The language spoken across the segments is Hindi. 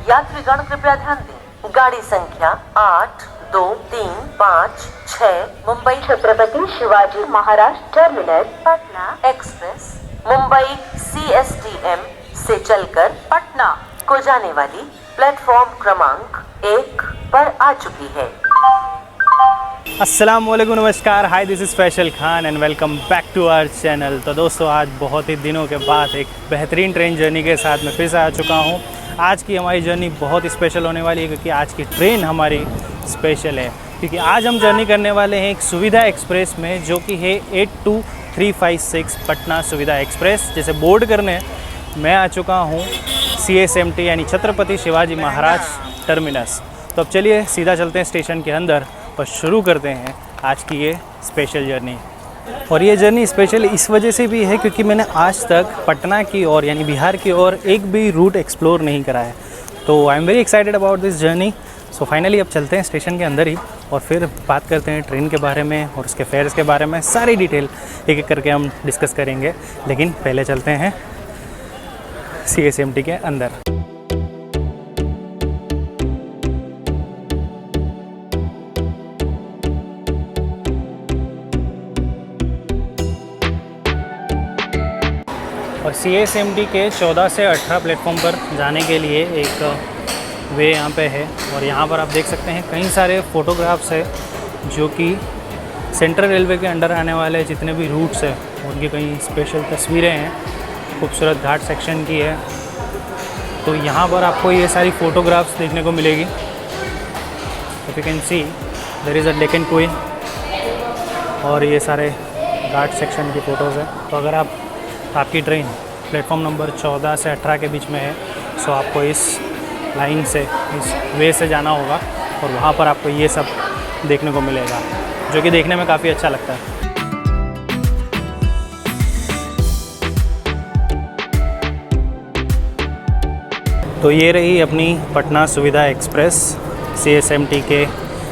यात्रीगण कृपया ध्यान दें। गाड़ी संख्या 8235 Mumbai Chhatrapati Shivaji Maharaj terminus Patna express Mumbai CSTM से चलकर पटना को जाने वाली प्लेटफॉर्म क्रमांक 1 पर आ चुकी है। अस्सलाम वालेकुम, नमस्कार, hi, this is Faisal Khan and welcome back to our channel. तो दोस्तों, आज बहुत ही दिनों के बाद एक बेहतरीन ट्रेन जर्नी के साथ मैं फिर से आ चुका हूँ। आज की हमारी जर्नी बहुत स्पेशल होने वाली है क्योंकि आज की ट्रेन हमारी स्पेशल है, क्योंकि आज हम जर्नी करने वाले हैं एक सुविधा एक्सप्रेस में, जो कि है 82356 पटना सुविधा एक्सप्रेस। जैसे बोर्ड करने मैं आ चुका हूँ CSMT यानी छत्रपति शिवाजी महाराज टर्मिनस। तो अब चलिए सीधा चलते हैं स्टेशन के अंदर और शुरू करते हैं आज की ये स्पेशल जर्नी। और ये जर्नी स्पेशल इस वजह से भी है क्योंकि मैंने आज तक पटना की ओर यानी बिहार की ओर एक भी रूट एक्सप्लोर नहीं करा है। तो I am very excited about this journey. So finally अब चलते हैं स्टेशन के अंदर ही और फिर बात करते हैं ट्रेन के बारे में और उसके फेयर्स के बारे में। सारी डिटेल एक एक करके हम डिस्कस करेंगे, लेकिन पहले चलते हैं CSMT के अंदर। और CSMT के 14 से 18 प्लेटफॉर्म पर जाने के लिए एक वे यहाँ पे है और यहाँ पर आप देख सकते हैं कई सारे फ़ोटोग्राफ्स है जो कि सेंट्रल रेलवे के अंडर आने वाले जितने भी रूट्स हैं उनकी कई स्पेशल तस्वीरें हैं। खूबसूरत घाट सेक्शन की है, तो यहाँ पर आपको ये सारी फ़ोटोग्राफ्स देखने को मिलेगी। If you can see there is a Deccan Queen और ये सारे घाट सेक्शन की फ़ोटोज़ हैं। तो अगर आपकी ट्रेन प्लेटफॉर्म नंबर 14 से 18 के बीच में है, सो आपको इस लाइन से, इस वे से जाना होगा और वहाँ पर आपको ये सब देखने को मिलेगा, जो कि देखने में काफ़ी अच्छा लगता है। तो ये रही अपनी पटना सुविधा एक्सप्रेस CSMT के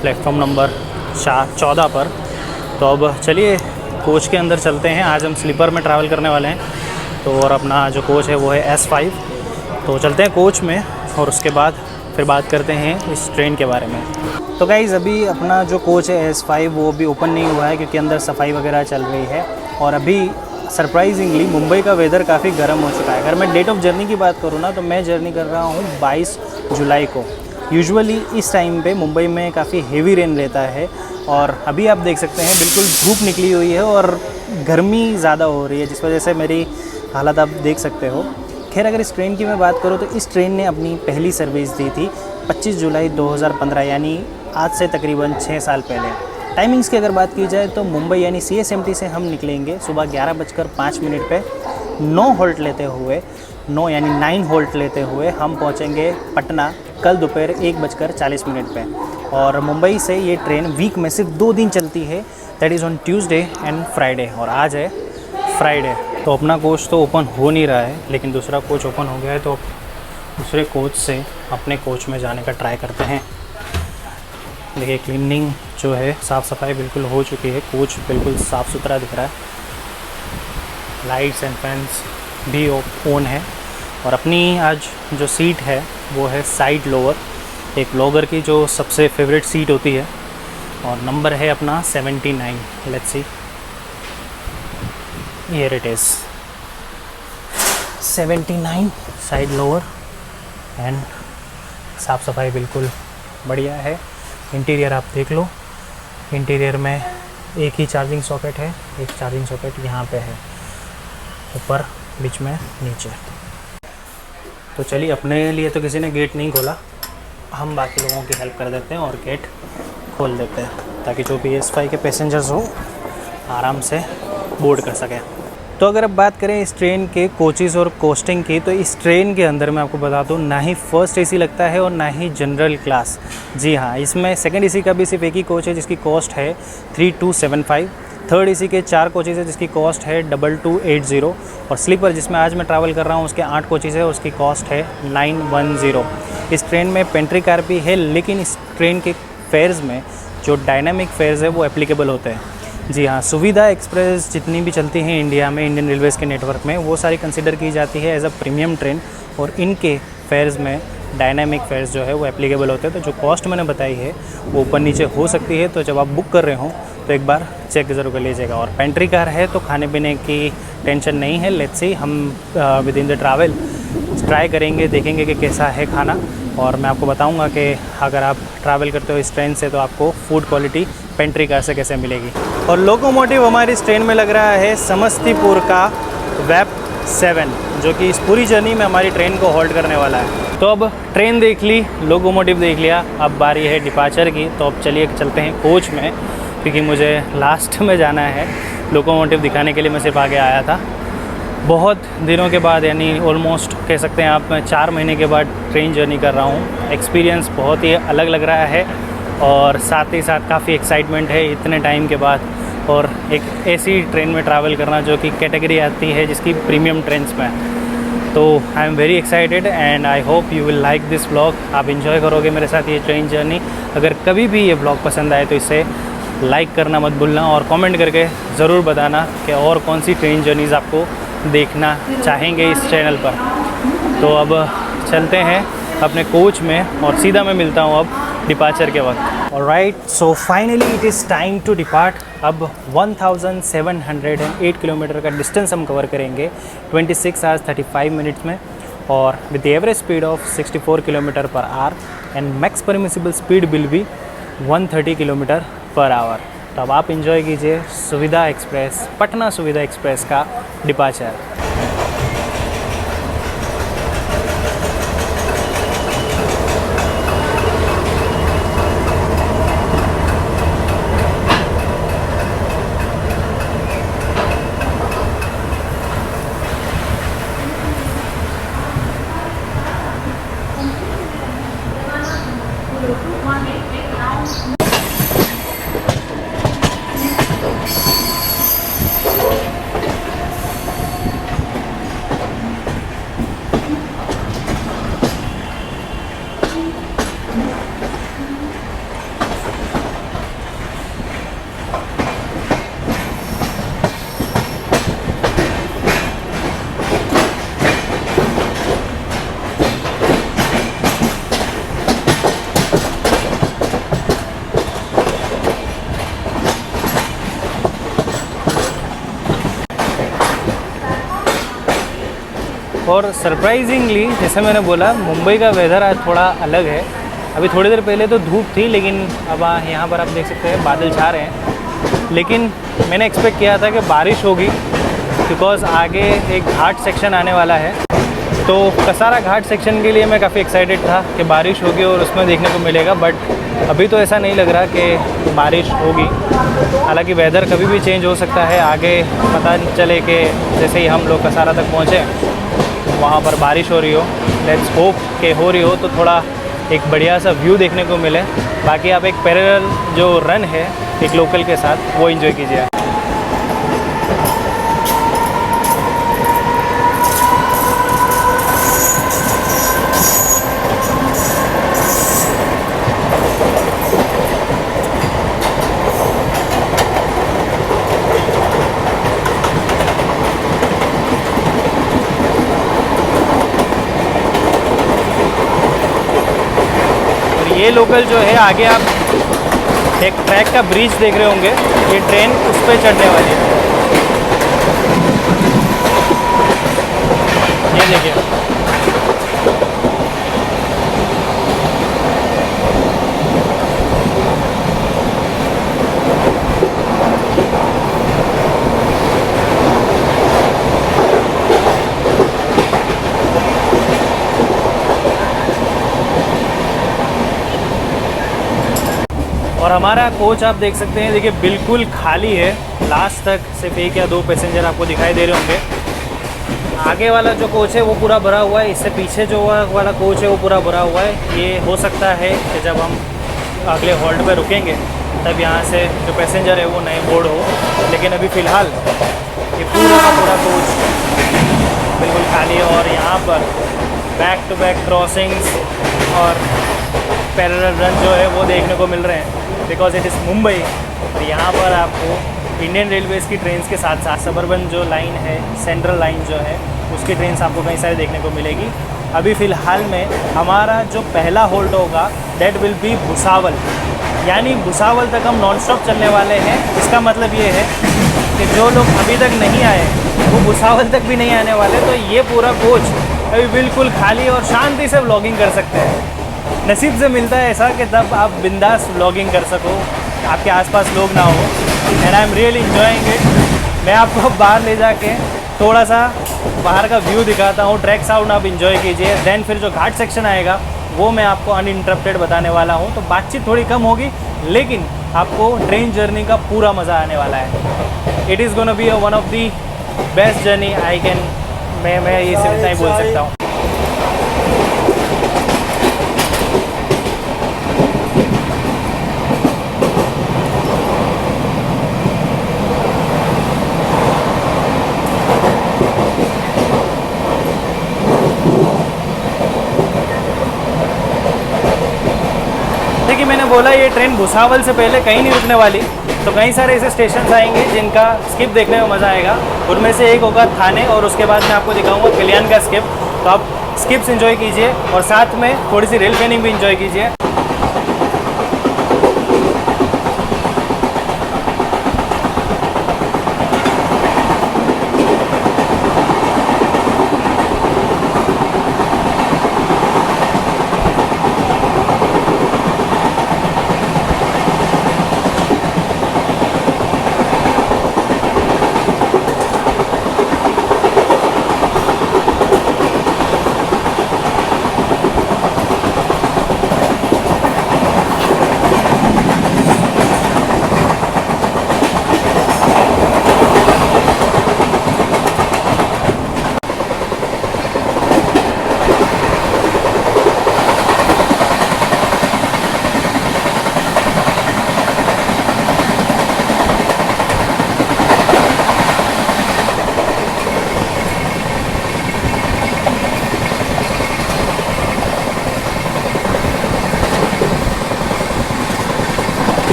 प्लेटफॉर्म नंबर 14 पर। तो अब चलिए कोच के अंदर चलते हैं। आज हम स्लीपर में ट्रैवल करने वाले हैं, तो और अपना जो कोच है वो है S5। तो चलते हैं कोच में और उसके बाद फिर बात करते हैं इस ट्रेन के बारे में। तो गाइज़, अभी अपना जो कोच है S5 वो अभी ओपन नहीं हुआ है क्योंकि अंदर सफाई वगैरह चल रही है। और अभी सरप्राइजिंगली मुंबई का वेदर काफ़ी गर्म हो चुका है। अगर मैं डेट ऑफ जर्नी की बात करूँ ना, तो मैं जर्नी कर रहा हूँ 22 जुलाई को। यूजुअली इस टाइम पे मुंबई में काफ़ी हेवी रेन रहता है और अभी आप देख सकते हैं बिल्कुल धूप निकली हुई है और गर्मी ज़्यादा हो रही है, जिस वजह से मेरी हालत आप देख सकते हो। खैर, अगर इस ट्रेन की मैं बात करूँ तो इस ट्रेन ने अपनी पहली सर्विस दी थी 25 जुलाई 2015, यानी आज से तकरीबन 6 साल पहले। टाइमिंग्स की अगर बात की जाए तो मुंबई यानी CSMT से हम निकलेंगे सुबह 11:05 पे 9 होल्ट लेते हुए, 9 होल्ट लेते हुए हम पहुंचेंगे पटना कल दोपहर 1:40 पे। और मुंबई से ये ट्रेन वीक में सिर्फ 2 दिन चलती है, that is on Tuesday and Friday, और आज है फ्राइडे। तो अपना कोच तो ओपन हो नहीं रहा है, लेकिन दूसरा कोच ओपन हो गया है, तो दूसरे कोच से अपने कोच में जाने का ट्राई करते हैं। देखिए, क्लीनिंग जो है, साफ़ सफाई बिल्कुल हो चुकी है, कोच बिल्कुल साफ़ सुथरा दिख रहा है, लाइट्स एंड फैंस भी ऑन है। और अपनी आज जो सीट है वो है साइड लोअर, एक ब्लॉगर की जो सबसे फेवरेट सीट होती है, और नंबर है अपना 79। Let's see, here it is 79 side lower and साफ़ सफाई बिल्कुल बढ़िया है। इंटीरियर आप देख लो, इंटीरियर में एक ही चार्जिंग सॉकेट है, एक चार्जिंग सॉकेट यहाँ पे है, ऊपर, बीच में, नीचे। तो चलिए, अपने लिए तो किसी ने गेट नहीं खोला, हम बाकी लोगों की हेल्प कर देते हैं और गेट खोल देते हैं ताकि जो भी S5 के पैसेंजर्स हो आराम से बोर्ड कर सकें। तो अगर अब बात करें इस ट्रेन के कोचेज़ और कॉस्टिंग की, तो इस ट्रेन के अंदर मैं आपको बता दूं, ना ही फर्स्ट AC लगता है और ना ही जनरल क्लास। जी हाँ, इसमें सेकंड AC का भी सिर्फ एक ही कोच है जिसकी कॉस्ट है 3275। थर्ड AC के 4 कोचेज़ है जिसकी कॉस्ट है 2280, और स्लीपर जिसमें आज मैं ट्रैवल कर रहा हूँ उसके 8 कोचेज़ है, उसकी कॉस्ट है 910। इस ट्रेन में पेंट्री कार भी है, लेकिन इस ट्रेन के फेयर्स में जो डायनामिक फेयर्स है वो एप्लीकेबल होते हैं। जी हाँ, सुविधा एक्सप्रेस जितनी भी चलती हैं इंडिया में, इंडियन रेलवेज़ के नेटवर्क में, वो सारी कंसिडर की जाती है एज अ प्रीमियम ट्रेन, और इनके फेयर्स में डायनामिक फेयर्स जो है वो एप्लीकेबल होते हैं। तो जो कॉस्ट मैंने बताई है वो ऊपर नीचे हो सकती है, तो जब आप बुक कर रहे हो तो एक बार चेक ज़रूर कर लीजिएगा। और पेंट्री कार है तो खाने पीने की टेंशन नहीं है। लेट्स सी, हम with in the travel try करेंगे, देखेंगे कि कैसा है खाना, और मैं आपको बताऊंगा कि अगर आप ट्रैवल करते हो इस ट्रेन से तो आपको फूड क्वालिटी पेंट्री कार से कैसे मिलेगी। और लोकोमोटिव हमारी इस ट्रेन में लग रहा है समस्तीपुर का वेब 7, जो कि इस पूरी जर्नी में हमारी ट्रेन को होल्ड करने वाला है। तो अब ट्रेन देख ली, लोकोमोटिव देख लिया, अब बारी है डिपार्चर की। तो अब चलिए चलते हैं कोच में, क्योंकि मुझे लास्ट में जाना है। लोकोमोटिव दिखाने के लिए मैं सिर्फ आगे आया था बहुत दिनों के बाद, यानी ऑलमोस्ट कह सकते हैं आप, मैं 4 महीने के बाद ट्रेन जर्नी कर रहा हूँ। एक्सपीरियंस बहुत ही अलग लग रहा है और साथ ही साथ काफ़ी एक्साइटमेंट है इतने टाइम के बाद, और एक ऐसी ट्रेन में ट्रैवल करना जो कि कैटेगरी आती है जिसकी प्रीमियम ट्रेन्स में। तो I am very excited and I hope you will like this vlog. आप इन्जॉय करोगे मेरे साथ ये ट्रेन जर्नी। अगर कभी भी ये व्लॉग पसंद आए तो इसे लाइक करना मत भूलना, और कमेंट करके ज़रूर बताना कि और कौन सी ट्रेन जर्नीज़ आपको देखना चाहेंगे इस चैनल पर। तो अब चलते हैं अपने कोच में और सीधा मैं मिलता हूँ अब डिपार्चर के वक्त। Alright, so finally it is time to depart. अब 1708 किलोमीटर का डिस्टेंस हम कवर करेंगे 26 आवर्स 35 मिनट्स में, और with average speed of 64 kilometre per hour and max permissible speed will be 130 kilometre per hour. तो अब आप इंजॉय कीजिए सुविधा एक्सप्रेस, पटना सुविधा एक्सप्रेस का डिपार्चर। और सरप्राइजिंगली, जैसे मैंने बोला, मुंबई का वेदर आज थोड़ा अलग है। अभी थोड़ी देर पहले तो धूप थी, लेकिन अब यहाँ पर आप देख सकते हैं बादल छा रहे हैं। लेकिन मैंने एक्सपेक्ट किया था कि बारिश होगी, बिकॉज़ आगे एक घाट सेक्शन आने वाला है। तो कसारा घाट सेक्शन के लिए मैं काफ़ी एक्साइटेड था कि बारिश होगी और उसमें देखने को मिलेगा, बट अभी तो ऐसा नहीं लग रहा कि बारिश होगी। हालांकि वेदर कभी भी चेंज हो सकता है, आगे पता चले कि जैसे ही हम लोग कसारा तक पहुँचे वहाँ पर बारिश हो रही हो। लेट्स होप कि हो रही हो तो थोड़ा एक बढ़िया सा व्यू देखने को मिले। बाकी आप एक पैरेलल जो रन है एक लोकल के साथ, वो एंजॉय कीजिए। ये लोकल जो है, आगे आप एक ट्रैक का ब्रिज देख रहे होंगे, ये ट्रेन उस पर चढ़ने वाली है। ये देखिए, और हमारा कोच आप देख सकते हैं, देखिए बिल्कुल खाली है। लास्ट तक सिर्फ 1 या 2 पैसेंजर आपको दिखाई दे रहे होंगे। आगे वाला जो कोच है वो पूरा भरा हुआ है, इससे पीछे जो वाला कोच है वो पूरा भरा हुआ है। ये हो सकता है कि जब हम अगले हॉल्ट पे रुकेंगे तब यहाँ से जो पैसेंजर है वो नए बोर्ड हो, लेकिन अभी फ़िलहाल ये पूरा का पूरा कोच बिल्कुल खाली है। और यहाँ पर बैक टू बैक क्रॉसिंग्स और पैरेलल रन जो है वो देखने को मिल रहे हैं, बिकॉज इट इज़ मुंबई। और यहाँ पर आपको इंडियन रेलवेज़ की ट्रेन्स के साथ साथ सबर्बन जो लाइन है, सेंट्रल लाइन जो है, उसकी ट्रेन्स आपको कई सारी देखने को मिलेगी। अभी फ़िलहाल में हमारा जो पहला होल्ड होगा दैट विल बी भुसावल, यानी भुसावल तक हम नॉन स्टॉप चलने वाले हैं। इसका मतलब ये है कि जो लोग अभी तक नहीं आए वो भुसावल तक भी नहीं आने वाले, तो ये पूरा कोच अभी बिल्कुल खाली और शांति से व्लॉगिंग कर सकते हैं। नसीब से मिलता है ऐसा कि तब आप बिंदास व्लॉगिंग कर सको, आपके आसपास लोग ना हो। And I am really enjoying it. मैं आपको बाहर ले जाके थोड़ा सा बाहर का व्यू दिखाता हूँ, ट्रैक साउंड आप इन्जॉय कीजिए। देन फिर जो घाट सेक्शन आएगा वो मैं आपको अनइंटरप्टेड बताने वाला हूँ, तो बातचीत थोड़ी कम होगी लेकिन आपको ट्रेन जर्नी का पूरा मज़ा आने वाला है। It is gonna be one of the best journey I can, मैं ये सिर्फ इतना ही बोल सकता हूँ। देखिए मैंने बोला ये ट्रेन भुसावल से पहले कहीं नहीं रुकने वाली, तो कई सारे ऐसे स्टेशन आएंगे जिनका स्किप देखने में मज़ा आएगा। उनमें से एक होगा थाने और उसके बाद मैं आपको दिखाऊंगा कल्याण का स्किप। तो आप स्किप्स एंजॉय कीजिए और साथ में थोड़ी सी रेल ट्रेनिंग भी एंजॉय कीजिए।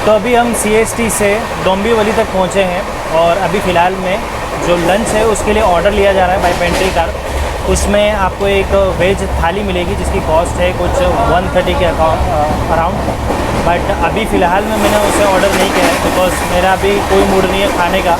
तो अभी हम CST से डोंबिवली तक पहुंचे हैं और अभी फ़िलहाल में जो लंच है उसके लिए ऑर्डर लिया जा रहा है बाई पेंट्री कार। उसमें आपको एक वेज थाली मिलेगी जिसकी कॉस्ट है कुछ 130 के अराउंड। बट अभी फ़िलहाल में मैंने उसे ऑर्डर नहीं किया है बिकॉज मेरा अभी कोई मूड नहीं है खाने का,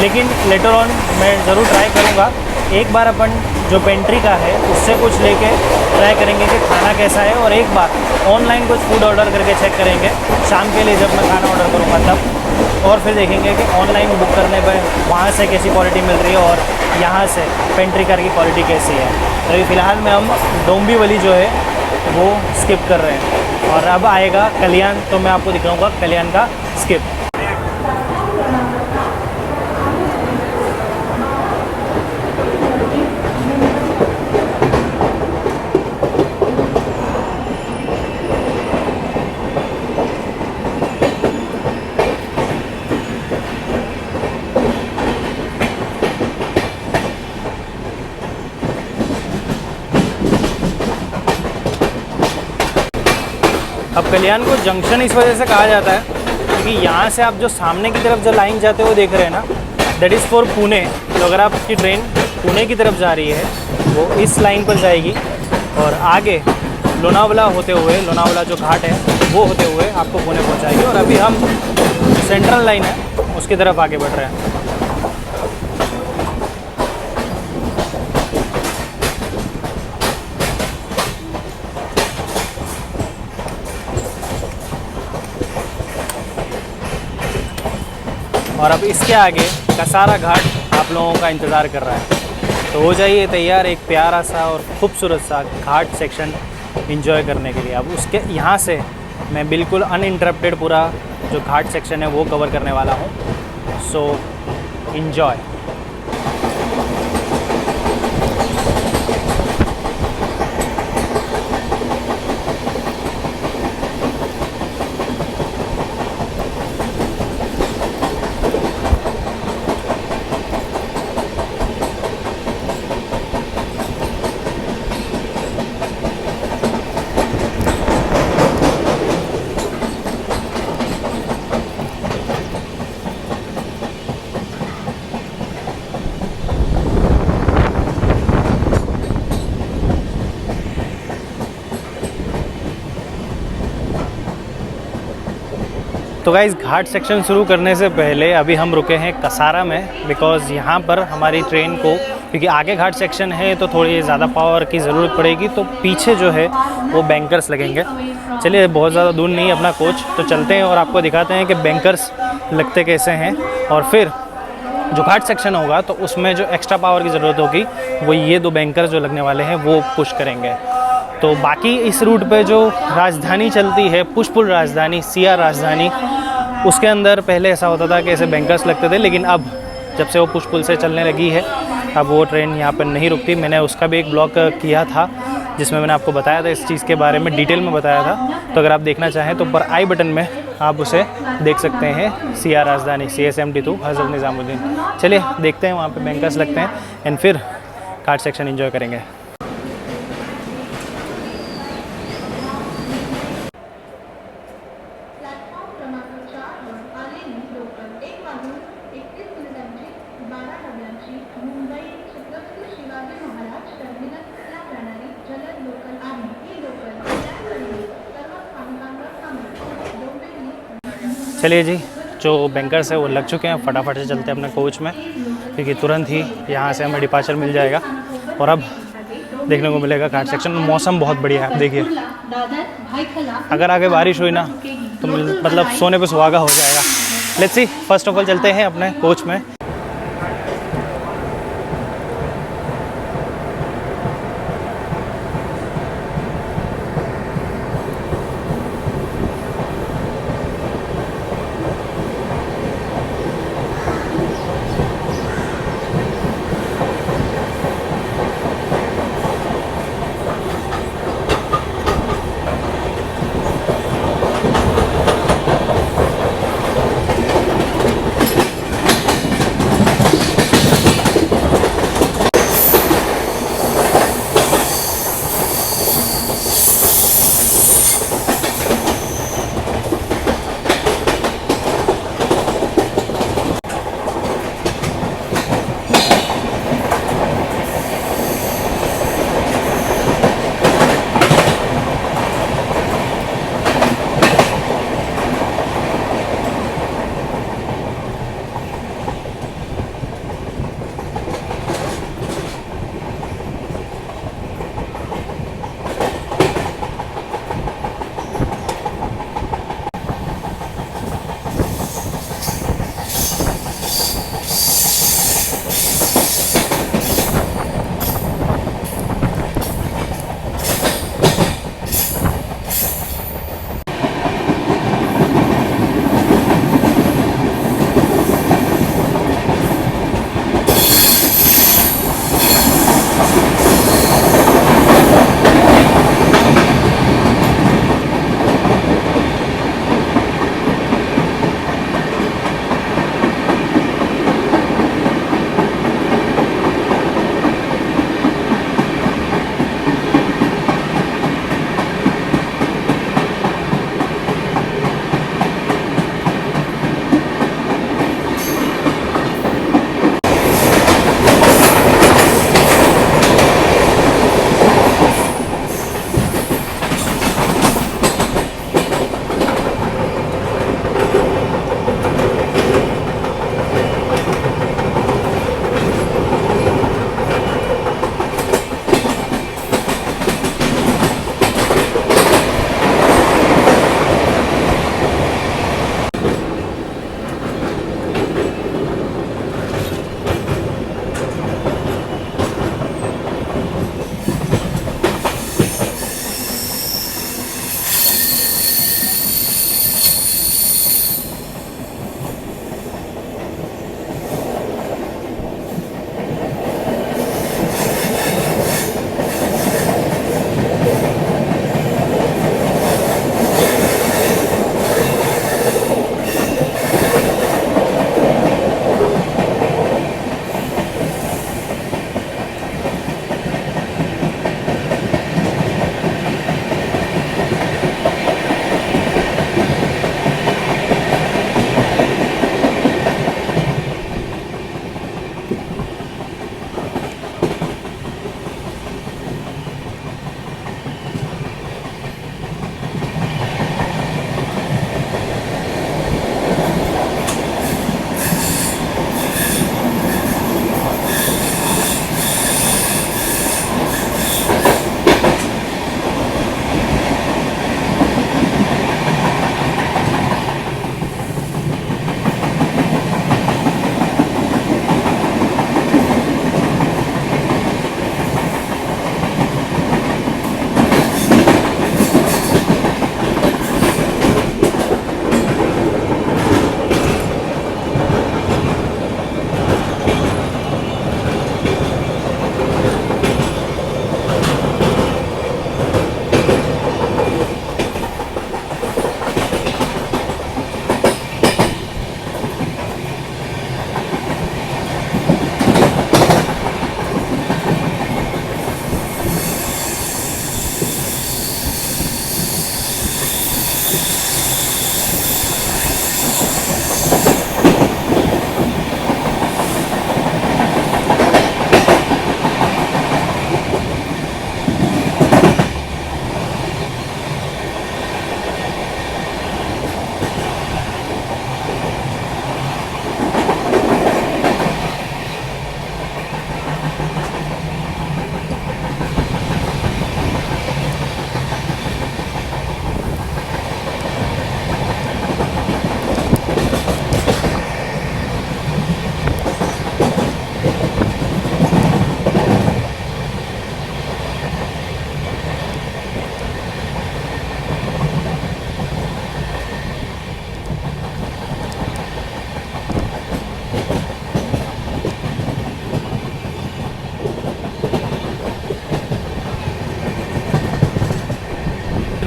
लेकिन लेटर ऑन मैं ज़रूर ट्राई करूँगा। एक बार अपन जो पेंट्री का है उससे कुछ लेके ट्राई करेंगे कि खाना कैसा है, और एक बार ऑनलाइन कुछ फूड ऑर्डर करके चेक करेंगे शाम के लिए जब मैं खाना ऑर्डर करूँगा तब, और फिर देखेंगे कि ऑनलाइन बुक करने पर वहाँ से कैसी क्वालिटी मिल रही है और यहाँ से पेंट्री कार की क्वालिटी कैसी है। तो अभी फ़िलहाल में हम डोंबिवली जो है वो स्किप कर रहे हैं और अब आएगा कल्याण, तो मैं आपको दिखाऊँगा कल्याण का स्किप। अब कल्याण को जंक्शन इस वजह से कहा जाता है क्योंकि यहाँ से आप जो सामने की तरफ जो लाइन जाते हो वो देख रहे हैं ना, दैट इज़ फॉर पुणे। तो अगर आपकी ट्रेन पुणे की तरफ जा रही है वो इस लाइन पर जाएगी और आगे लोनावला होते हुए, लोनावला जो घाट है वो होते हुए आपको पुणे पहुँचाएगी। और अभी हम सेंट्रल लाइन है उसकी तरफ आगे बढ़ रहे हैं। और अब इसके आगे कसारा घाट आप लोगों का इंतज़ार कर रहा है। तो हो जाइए तैयार एक प्यारा सा और खूबसूरत सा घाट सेक्शन एंजॉय करने के लिए। अब उसके यहाँ से मैं बिल्कुल अनइंटरप्टेड पूरा जो घाट सेक्शन है वो कवर करने वाला हूँ। So enjoy. तो गाइस घाट सेक्शन शुरू करने से पहले अभी हम रुके हैं कसारा में, बिकॉज़ यहाँ पर हमारी ट्रेन को, क्योंकि आगे घाट सेक्शन है तो थोड़ी ज़्यादा पावर की ज़रूरत पड़ेगी, तो पीछे जो है वो बैंकर्स लगेंगे। चलिए बहुत ज़्यादा दूर नहीं है अपना कोच, तो चलते हैं और आपको दिखाते हैं कि बैंकर्स लगते कैसे हैं, और फिर जो घाट सेक्शन होगा तो उसमें जो एक्स्ट्रा पावर की ज़रूरत होगी वो ये 2 बैंकर्स जो लगने वाले हैं वो पुश करेंगे। तो बाकी इस रूट पे जो राजधानी चलती है, पुष्पुल राजधानी, सिया राजधानी, उसके अंदर पहले ऐसा होता था कि ऐसे बैंकर्स लगते थे, लेकिन अब जब से वो पुष्पुल से चलने लगी है अब वो ट्रेन यहाँ पर नहीं रुकती। मैंने उसका भी एक ब्लॉग किया था जिसमें मैंने आपको बताया था, इस चीज़ के बारे में डिटेल में बताया था, तो अगर आप देखना चाहें तो ऊपर आई बटन में आप उसे देख सकते हैं। सिया राजधानी CSMT टू हज़रत निज़ामुद्दीन। चलिए देखते हैं वहाँ पे बैंकर्स लगते हैं एंड फिर घाट सेक्शन एंजॉय करेंगे। चलिए जी, जो बैंकर्स है वो लग चुके हैं, फटाफट से चलते हैं अपने कोच में, क्योंकि तुरंत ही यहाँ से हमें डिपार्चर मिल जाएगा। और अब देखने को मिलेगा घाट सेक्शन में मौसम बहुत बढ़िया है। आप देखिए, अगर आगे बारिश हुई ना तो मतलब सोने पे सुहागा हो जाएगा। Let's see, first of all चलते हैं अपने कोच में।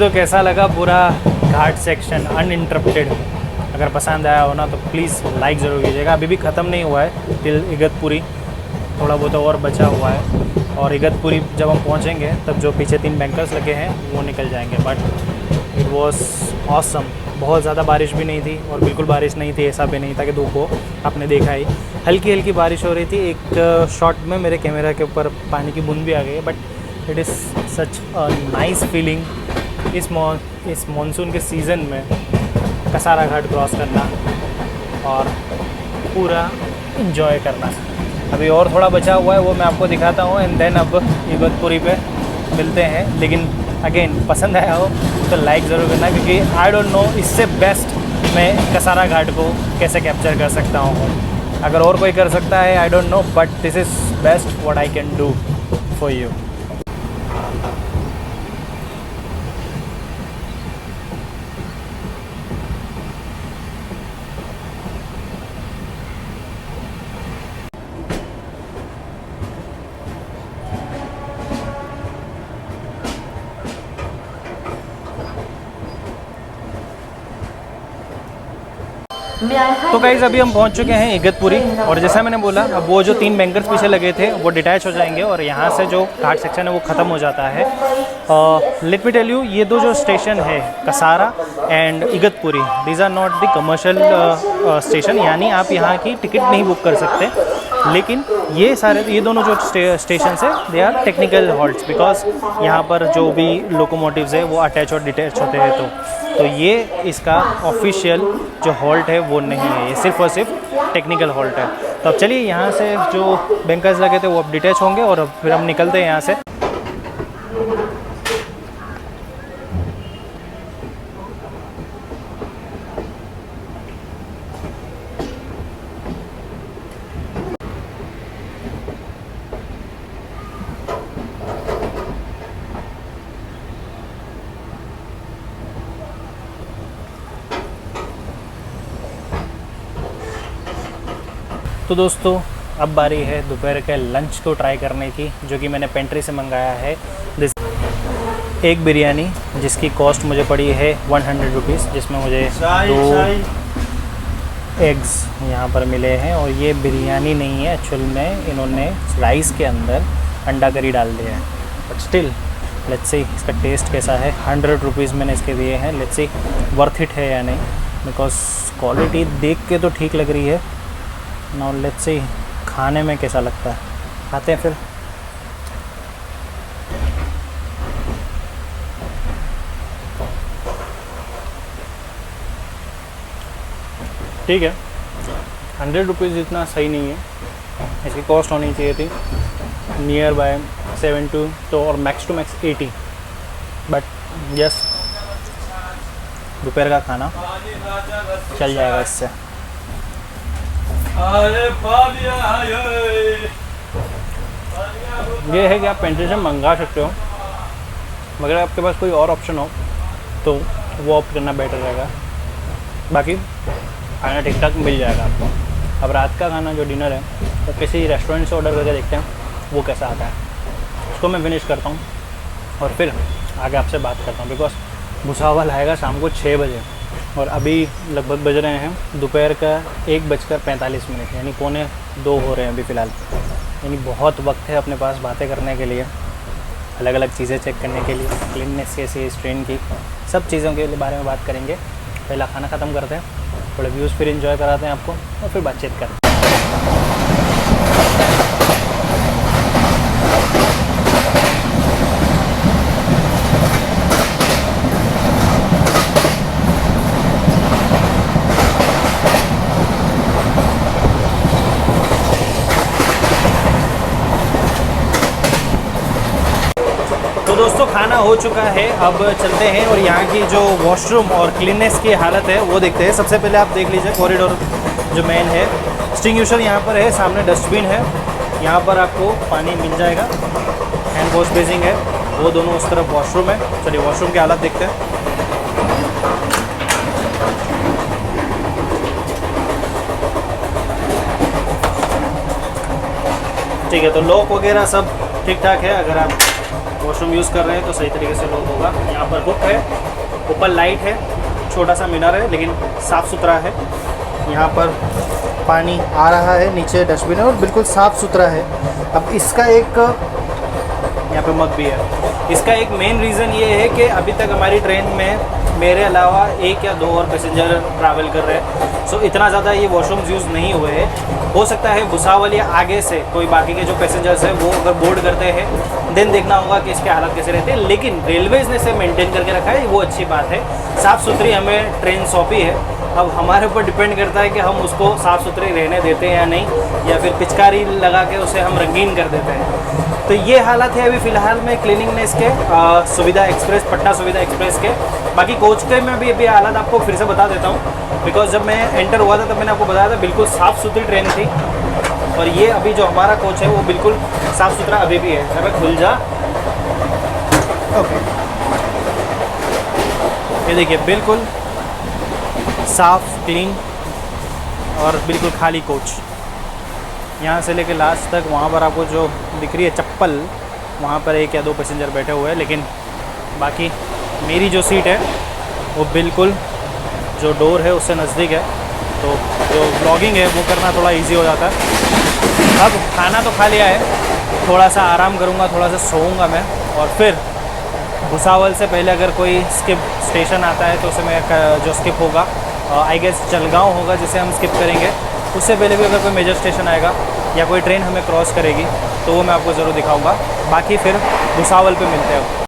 तो कैसा लगा पूरा घाट सेक्शन अनइंटरप्टेड। अगर पसंद आया हो ना तो प्लीज़ लाइक ज़रूर कीजिएगा। अभी भी ख़त्म नहीं हुआ है टिल इगतपुरी, थोड़ा बहुत और बचा हुआ है। और इगतपुरी जब हम पहुंचेंगे तब जो पीछे 3 बैंकर्स लगे हैं वो निकल जाएंगे। But it was awesome. बहुत ज़्यादा बारिश भी नहीं थी और बिल्कुल बारिश नहीं थी, ऐसा भी नहीं था कि धूप हो। आपने देखा ही हल्की हल्की बारिश हो रही थी। एक शॉट में मेरे कैमरा के ऊपर पानी की बूंद भी आ गई है, but it is such a nice feeling इस मानसून के सीज़न में कसारा घाट क्रॉस करना और पूरा इंजॉय करना। अभी और थोड़ा बचा हुआ है, वो मैं आपको दिखाता हूँ एंड देन अब इगतपुरी पे मिलते हैं। लेकिन अगेन पसंद आया हो तो लाइक ज़रूर करना, क्योंकि आई डोंट नो इससे बेस्ट मैं कसारा घाट को कैसे कैप्चर कर सकता हूँ। अगर और कोई कर सकता है I don't know, but this is best what I can do for you. तो गाइज़ अभी हम पहुंच चुके हैं इगतपुरी, और जैसा मैंने बोला अब वो जो 3 बैंकर्स पीछे लगे थे वो डिटैच हो जाएंगे और यहाँ से जो घाट सेक्शन है वो ख़त्म हो जाता है। लेट मी टेल यू, ये दो जो स्टेशन है Kasara and Igatpuri, these are not the commercial station, यानी आप यहाँ की टिकट नहीं बुक कर सकते। लेकिन ये दोनों जो स्टेशन है they are technical halts, because यहाँ पर जो भी लोकोमोटिव्स है वो अटैच और डिटैच होते हैं। तो ये इसका ऑफिशियल जो हॉल्ट है वो नहीं है, ये सिर्फ और सिर्फ टेक्निकल हॉल्ट है। तो अब चलिए यहाँ से जो बैंकर्स लगे थे वो अब डिटैच होंगे और अब फिर हम निकलते हैं यहाँ से। तो दोस्तों अब बारी है दोपहर के लंच को ट्राई करने की, जो कि मैंने पेंट्री से मंगाया है। एक बिरयानी जिसकी कॉस्ट मुझे पड़ी है 100 रुपीज़, जिसमें मुझे 2 एग्स यहाँ पर मिले हैं। और ये बिरयानी नहीं है एक्चुअल में, इन्होंने राइस के अंदर अंडा करी डाल दिया है। बट स्टिल लेट्स सी इसका टेस्ट कैसा है। 100 रुपीज़ मैंने इसके दिए हैं, लेट्स सी वर्थ इट है या नहीं, बिकॉज क्वालिटी देख के तो ठीक लग रही है। नाउ लेट्स सी खाने में कैसा लगता है, खाते हैं फिर। ठीक है, 100 रुपीज़ इतना सही नहीं है, इसकी कॉस्ट होनी चाहिए थी नियर बाय 70 तो और max to max 80। But yes, दोपहर का खाना चल जाएगा इससे। ये है कि आप पेंट्री से मंगा सकते हो, मगर आपके पास कोई और ऑप्शन हो तो वो ऑप्ट करना बेटर रहेगा। बाकी खाना ठीक ठाक मिल जाएगा आपको। अब रात का खाना जो डिनर है तो किसी रेस्टोरेंट से ऑर्डर करके देखते हैं वो कैसा आता है। उसको मैं फिनिश करता हूँ और फिर आगे आपसे बात करता हूँ, बिकॉज भुसावल आएगा शाम को 6 बजे और अभी लगभग बज रहे हैं दोपहर का 1:45, यानी 1:45 हो रहे हैं अभी फ़िलहाल। यानी बहुत वक्त है अपने पास बातें करने के लिए, अलग अलग चीज़ें चेक करने के लिए, क्लीननेस कैसी है इस ट्रेन की, सब चीज़ों के बारे में बात करेंगे। पहला खाना ख़त्म करते हैं, थोड़े व्यूज़ फिर एंजॉय कराते हैं आपको और फिर बातचीत करते हैं। तो दोस्तों खाना हो चुका है, अब चलते हैं और यहाँ की जो वॉशरूम और क्लीननेस की हालत है वो देखते हैं। सबसे पहले आप देख लीजिए कॉरिडोर जो मेन है, एक्सटिंग्विशर यहाँ पर है, सामने डस्टबिन है, यहाँ पर आपको पानी मिल जाएगा, हैंड वॉश बेसिंग है, वो दोनों उस तरफ वॉशरूम है। चलिए वॉशरूम की हालत देखते हैं। ठीक है, तो लॉक वगैरह सब ठीक ठाक है। अगर आप वॉशरूम यूज़ कर रहे हैं तो सही तरीके से लॉक होगा। यहाँ पर हुक है, ऊपर लाइट है, छोटा सा मीनार है लेकिन साफ़ सुथरा है। यहाँ पर पानी आ रहा है, नीचे डस्टबिन है और बिल्कुल साफ़ सुथरा है। अब इसका एक यहाँ पे मग भी है। इसका एक मेन रीज़न ये है कि अभी तक हमारी ट्रेन में मेरे अलावा 1 या 2 और पैसेंजर ट्रैवल कर रहे हैं, सो इतना ज़्यादा ये वॉशरूम्स यूज़ नहीं हुए हैं। हो सकता है भुसावल या आगे से कोई बाकी के जो पैसेंजर्स हैं वो अगर बोर्ड करते हैं देन देखना होगा कि इसके हालात कैसे रहते हैं, लेकिन रेलवेज़ ने इसे मेंटेन करके रखा है, वो अच्छी बात है। साफ़ सुथरी हमें ट्रेन सौंपी है, अब हमारे ऊपर डिपेंड करता है कि हम उसको साफ़ सुथरी रहने देते हैं या नहीं, या फिर पिचकारी लगा के उसे हम रंगीन कर देते हैं। तो ये हालत है अभी फ़िलहाल में क्लीनिंगनेस के सुविधा एक्सप्रेस, पटना सुविधा एक्सप्रेस के। बाकी कोच के में भी अभी हालत आपको फिर से बता देता हूँ, बिकॉज जब मैं एंटर हुआ था तब मैंने आपको बताया था बिल्कुल साफ़ सुथरी ट्रेन थी, और ये अभी जो हमारा कोच है वो बिल्कुल साफ़ सुथरा अभी भी है। अगर खुल जा, ओके, ये देखिए बिल्कुल साफ़, क्लीन और बिल्कुल खाली कोच। यहाँ से लेके लास्ट तक वहाँ पर आपको जो दिख रही है चप्पल, वहाँ पर 1 या 2 पैसेंजर बैठे हुए हैं, लेकिन बाकी मेरी जो सीट है वो बिल्कुल जो डोर है उससे नज़दीक है, तो जो ब्लॉगिंग है वो करना थोड़ा इजी हो जाता है। अब खाना तो खा लिया है, थोड़ा सा आराम करूँगा, थोड़ा सा सोऊंगा मैं, और फिर भुसावल से पहले अगर कोई स्किप स्टेशन आता है तो उसे मैं जो स्किप होगा आई गेस जलगांव होगा जिसे हम स्किप करेंगे। उससे पहले भी अगर कोई मेजर स्टेशन आएगा या कोई ट्रेन हमें क्रॉस करेगी तो वो मैं आपको ज़रूर दिखाऊंगा। बाकी फिर भुसावल पे मिलते हैं।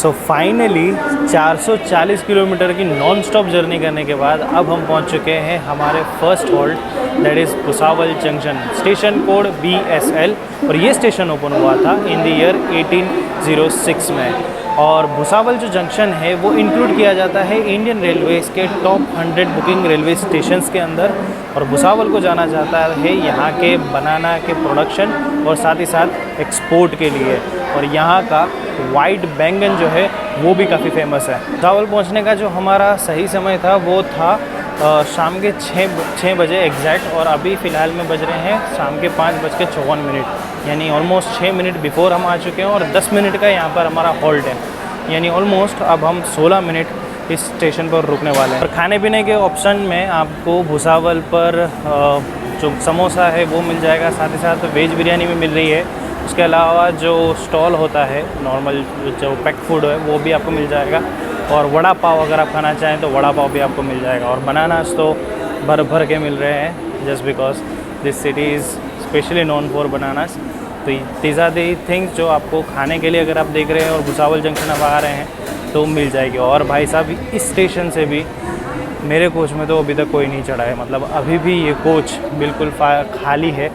सो फाइनली 440 किलोमीटर की नॉन स्टॉप जर्नी करने के बाद अब हम पहुंच चुके हैं हमारे first halt, that is Bhusawal junction. Station code BSL, और ये स्टेशन ओपन हुआ था इन द ईयर 1806 में। और भुसावल जो जंक्शन है वो इंक्लूड किया जाता है इंडियन रेलवेज़ के टॉप 100 बुकिंग रेलवे स्टेशंस के अंदर। और भुसावल को जाना जाता है यहाँ के बनाना के प्रोडक्शन और साथ ही साथ एक्सपोर्ट के लिए। और यहाँ का वाइट बैंगन जो है वो भी काफ़ी फेमस है। भुसावल पहुँचने का जो हमारा सही समय था वो था शाम के 6 बजे एग्जैक्ट, और अभी फ़िलहाल में बज रहे हैं शाम के 5:54, यानी ऑलमोस्ट 6 मिनट बिफोर हम आ चुके हैं, और 10 मिनट का यहाँ पर हमारा हॉल्ट है, यानी ऑलमोस्ट अब हम 16 मिनट इस स्टेशन पर रुकने वाले हैं। और खाने पीने के ऑप्शन में आपको भुसावल पर जो समोसा है वो मिल जाएगा, साथ ही साथ वेज बिरयानी भी मिल रही है। उसके अलावा जो स्टॉल होता है नॉर्मल जो पैक फूड है वो भी आपको मिल जाएगा, और वड़ा पाव अगर आप खाना चाहें तो वड़ा पाव भी आपको मिल जाएगा। और बनानास तो भर भर के मिल रहे हैं, just because this city is specially known for bananas. तो दीज आर दी थिंग्स जो आपको खाने के लिए अगर आप देख रहे हैं और भुसावल जंक्शन आप आ रहे हैं तो मिल जाएगी। और भाई साहब इस स्टेशन से भी मेरे कोच में तो अभी तक कोई नहीं चढ़ा है, मतलब अभी भी ये कोच बिल्कुल खाली है,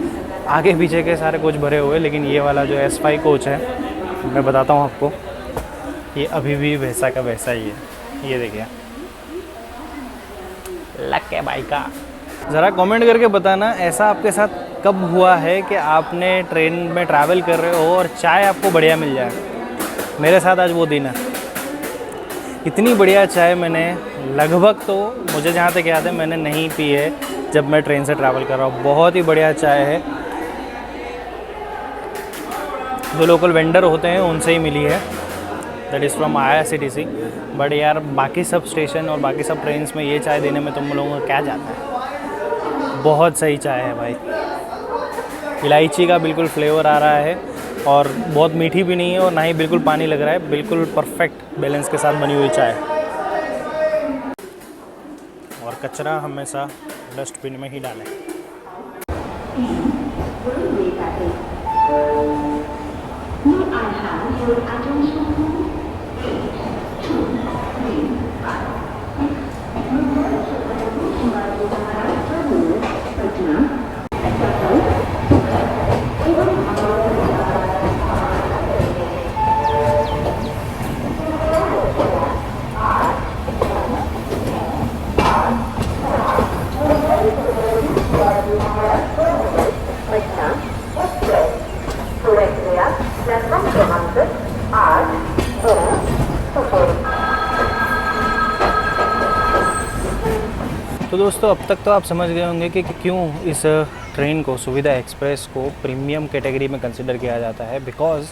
आगे पीछे के सारे कोच भरे हुए, लेकिन ये वाला जो S5 कोच है मैं बताता हूँ आपको, ये अभी भी वैसा का वैसा ही है। ये देखिए लक है भाई का। ज़रा कमेंट करके बताना ऐसा आपके साथ कब हुआ है कि आपने ट्रेन में ट्रैवल कर रहे हो और चाय आपको बढ़िया मिल जाए। मेरे साथ आज वो दिन है। इतनी बढ़िया चाय मैंने लगभग तो मुझे जहाँ तक याद है मैंने नहीं पी है जब मैं ट्रेन से ट्रैवल कर रहा हूँ। बहुत ही बढ़िया चाय है, जो लोकल वेंडर होते हैं उनसे ही मिली है, that is from IRCTC। But यार बाकी सब स्टेशन और बाकी सब ट्रेन्स में ये चाय देने में तुम लोगों को क्या जाता है। बहुत सही चाय है भाई, इलायची का बिल्कुल फ्लेवर आ रहा है, और बहुत मीठी भी नहीं है और ना ही बिल्कुल पानी लग रहा है, बिल्कुल परफेक्ट बैलेंस के साथ बनी हुई चाय। और कचरा हमेशा डस्टबिन में ही डालें। तो दोस्तों अब तक तो आप समझ गए होंगे कि क्यों इस ट्रेन को सुविधा एक्सप्रेस को प्रीमियम कैटेगरी में कंसिडर किया जाता है। बिकॉज़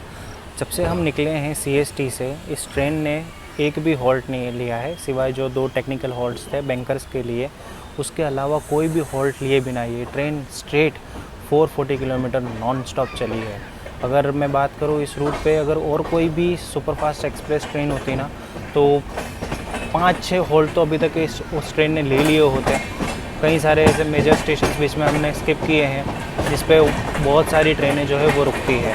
जब से हम निकले हैं CST से इस ट्रेन ने एक भी हॉल्ट नहीं लिया है, सिवाय जो 2 टेक्निकल हॉल्ट्स थे बैंकर्स के लिए, उसके अलावा कोई भी हॉल्ट लिए बिना ये train straight 440 kilometre non stop चली है। अगर मैं बात करूँ इस रूट पे अगर और कोई भी सुपरफास्ट एक्सप्रेस ट्रेन होती ना तो 5-6 हॉल्ट तो अभी तक उस ट्रेन ने ले लिए होते। कई सारे ऐसे मेजर स्टेशन बीच में हमने स्किप किए हैं जिस पे बहुत सारी ट्रेनें जो है वो रुकती है।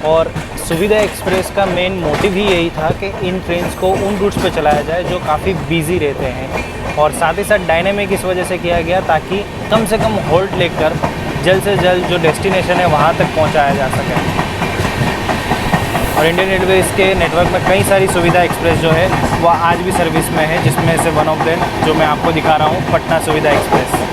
और सुविधा एक्सप्रेस का मेन मोटिव ही यही था कि इन ट्रेन्स को उन रूट्स पे चलाया जाए जो काफ़ी बिजी रहते हैं, और साथ ही साथ डायनेमिक इस वजह से किया गया ताकि कम से कम हॉल्ट लेकर जल्द से जल्द जो डेस्टिनेशन है वहाँ तक पहुँचाया जा सके। और इंडियन रेलवेज़ के नेटवर्क में कई सारी सुविधा एक्सप्रेस जो है वह आज भी सर्विस में है, जिसमें से वन ऑफ देम जो मैं आपको दिखा रहा हूँ, पटना सुविधा एक्सप्रेस।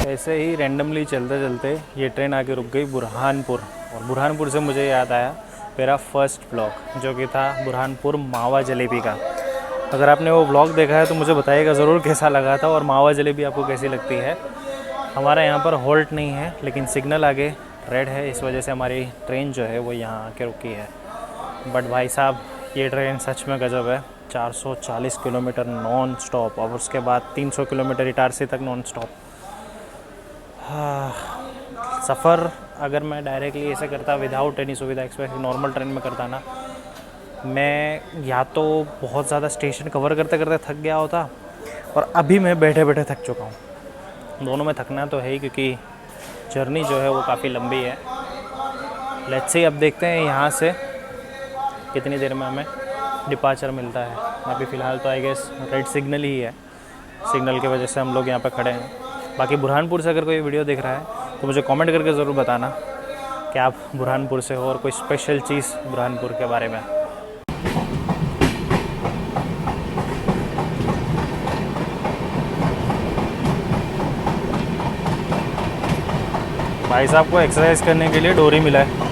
ऐसे ही रैंडमली चलते चलते ये ट्रेन आके रुक गई बुरहानपुर, और बुरहानपुर से मुझे याद आया मेरा फर्स्ट व्लॉग जो कि था बुरहानपुर मावा जलेबी का। अगर आपने वो व्लॉग देखा है तो मुझे बताइएगा ज़रूर कैसा लगा था और मावा जलेबी आपको कैसी लगती है। हमारा यहाँ पर हॉल्ट नहीं है लेकिन सिग्नल आगे रेड है, इस वजह से हमारी ट्रेन जो है वो यहाँ आके रुकी है। बट भाई साहब ये ट्रेन सच में गजब है, 440 किलोमीटर नॉन स्टॉप और उसके बाद 300 किलोमीटर इटारसी तक नॉन स्टॉप। सफ़र अगर मैं डायरेक्टली ऐसे करता विदाउट एनी सुविधा एक्सप्रेस नॉर्मल ट्रेन में करता ना, मैं या तो बहुत ज़्यादा स्टेशन कवर करते करते थक गया होता, और अभी मैं बैठे बैठे थक चुका हूँ। दोनों में थकना तो है ही क्योंकि जर्नी जो है वो काफ़ी लंबी है। लेट्स सी अब देखते हैं यहाँ से कितनी देर में हमें डिपार्चर मिलता है। अभी फ़िलहाल तो आई गेस रेड सिग्नल ही है, सिग्नल की वजह से हम लोग यहाँ पे खड़े हैं। बाकी बुरहानपुर से अगर कोई वीडियो देख रहा है तो मुझे कमेंट करके ज़रूर बताना कि आप बुरहानपुर से हो और कोई स्पेशल चीज़ बुरहानपुर के बारे में। भाई साहब को एक्सरसाइज करने के लिए डोरी मिला है।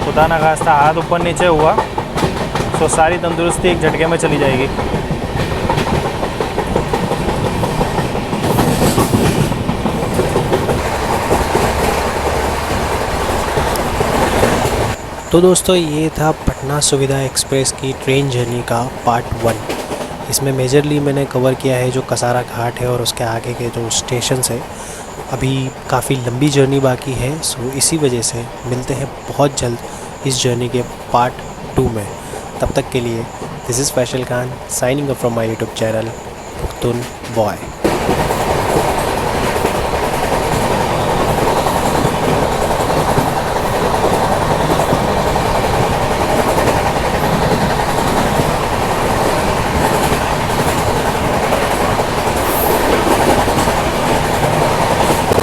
खुदा ना खास्ता हाथ ऊपर नीचे हुआ तो सारी तंदुरुस्ती एक झटके में चली जाएगी। तो दोस्तों ये था पटना सुविधा एक्सप्रेस की ट्रेन जर्नी का पार्ट 1। इसमें मेजरली मैंने कवर किया है जो कसारा घाट है और उसके आगे के जो स्टेशंस है। अभी काफ़ी लंबी जर्नी बाकी है, सो इसी वजह से मिलते हैं बहुत जल्द इस जर्नी के पार्ट 2 में। तब तक के लिए this is Faisal Khan signing up from my YouTube channel Pukhtoon boy.